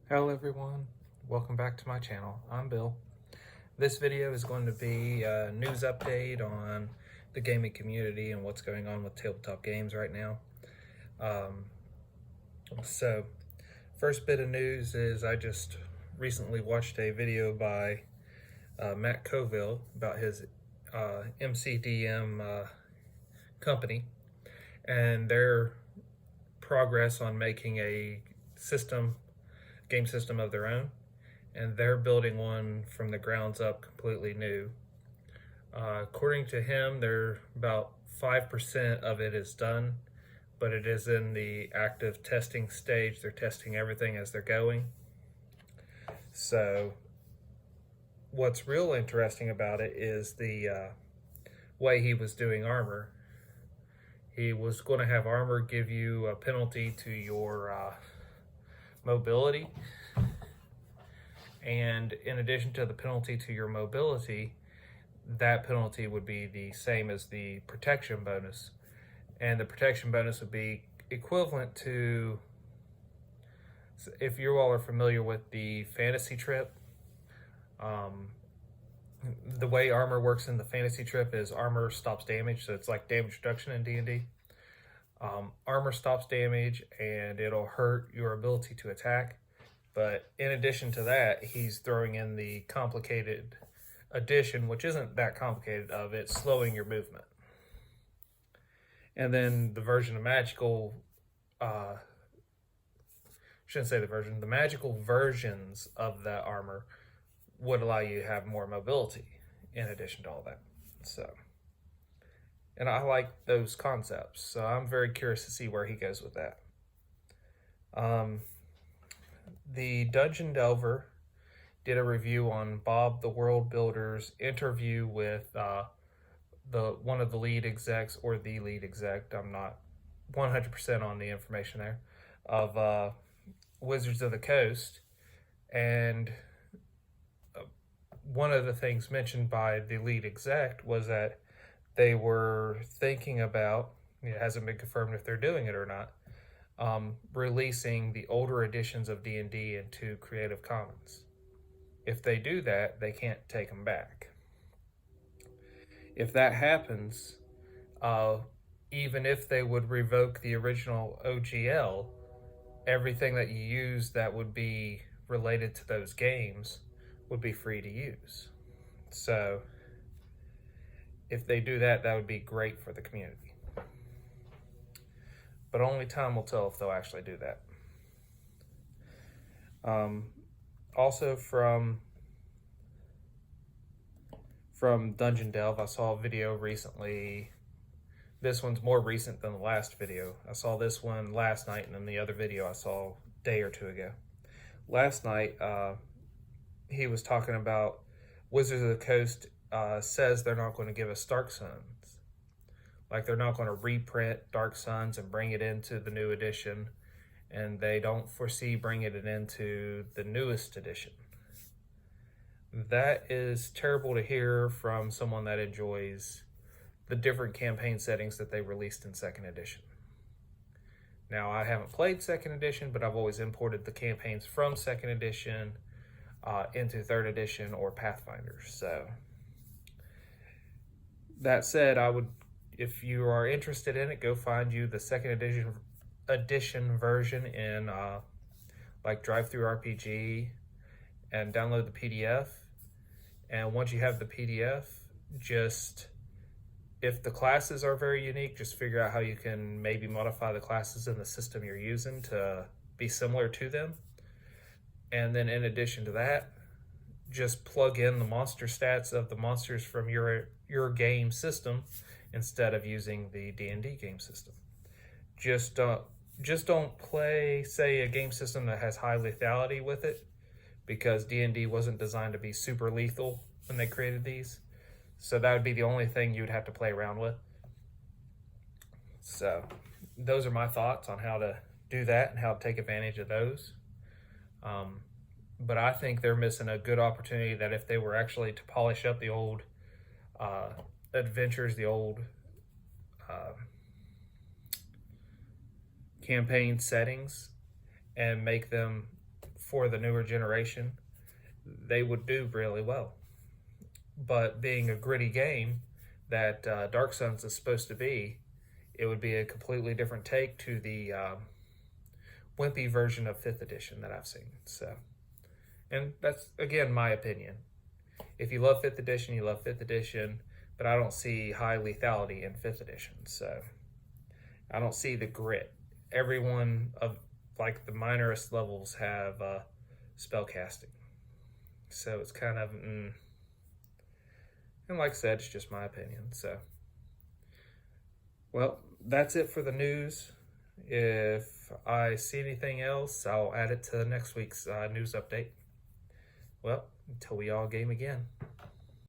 Hello everyone, welcome back to my channel. I'm Bill. This video is going to be a news update on the gaming community and what's going on with tabletop games right now. So first bit of news is I just recently watched a video by Matt Coville about his Mcdm company and their progress on making a game system of their own, and they're building one from the grounds up completely new. According to him, they're about 5% of it is done, but it is in the active testing stage. They're testing everything as they're going. So what's real interesting about it is the way he was doing armor. He was going to have armor give you a penalty to your mobility, and in addition to the penalty to your mobility, that penalty would be the same as the protection bonus, and the protection bonus would be equivalent to, if you all are familiar with the fantasy trip, the way armor works in the fantasy trip is armor stops damage, so it's like damage reduction in D&D. Armor stops damage and it'll hurt your ability to attack, but in addition to that, he's throwing in the complicated addition, which isn't that complicated, of it slowing your movement. And then the version of magical, shouldn't say the version, the magical versions of that armor would allow you to have more mobility in addition to all that. So, and I like those concepts, so I'm very curious to see where he goes with that. The Dungeon Delver did a review on Bob the World Builder's interview with one of the lead execs, or the lead exec, I'm not 100% on the information there, of Wizards of the Coast. And one of the things mentioned by the lead exec was that they were thinking about, it hasn't been confirmed if they're doing it or not, releasing the older editions of D&D into Creative Commons. If they do that, they can't take them back. If that happens, even if they would revoke the original OGL, everything that you use that would be related to those games would be free to use. So if they do that, that would be great for the community. But only time will tell if they'll actually do that. Also from Dungeon Delve, I saw a video recently. This one's more recent than the last video. I saw this one last night, and then the other video I saw a day or two ago. Last night, he was talking about Wizards of the Coast says they're not going to give us darksuns. Like, they're not going to reprint darksuns and bring it into the new edition, and they don't foresee bringing it into the newest edition. That is terrible to hear from someone that enjoys the different campaign settings that they released in 2nd edition. Now, I haven't played 2nd edition, but I've always imported the campaigns from 2nd edition into 3rd edition or Pathfinder. So that said, I would, if you are interested in it, go find you the 2nd edition version in like DriveThruRPG and download the PDF. And once you have the PDF, just, if the classes are very unique, just figure out how you can maybe modify the classes in the system you're using to be similar to them. And then in addition to that, just plug in the monster stats of the monsters from your game system instead of using the D&D game system. Just don't play, say, a game system that has high lethality with it, because D&D wasn't designed to be super lethal when they created these. So that would be the only thing you would have to play around with. So those are my thoughts on how to do that and how to take advantage of those. But I think they're missing a good opportunity that if they were actually to polish up the old adventures, the old campaign settings, and make them for the newer generation, they would do really well. But being a gritty game that Dark Suns is supposed to be, it would be a completely different take to the wimpy version of 5th edition that I've seen. So, and that's, again, my opinion. If you love 5th edition, you love 5th edition, but I don't see high lethality in 5th edition. So I don't see the grit. Everyone of like the minorest levels have spell casting. So it's kind of, and like I said, it's just my opinion. So, well, that's it for the news. If I see anything else, I'll add it to next week's news update. Well, until we all game again.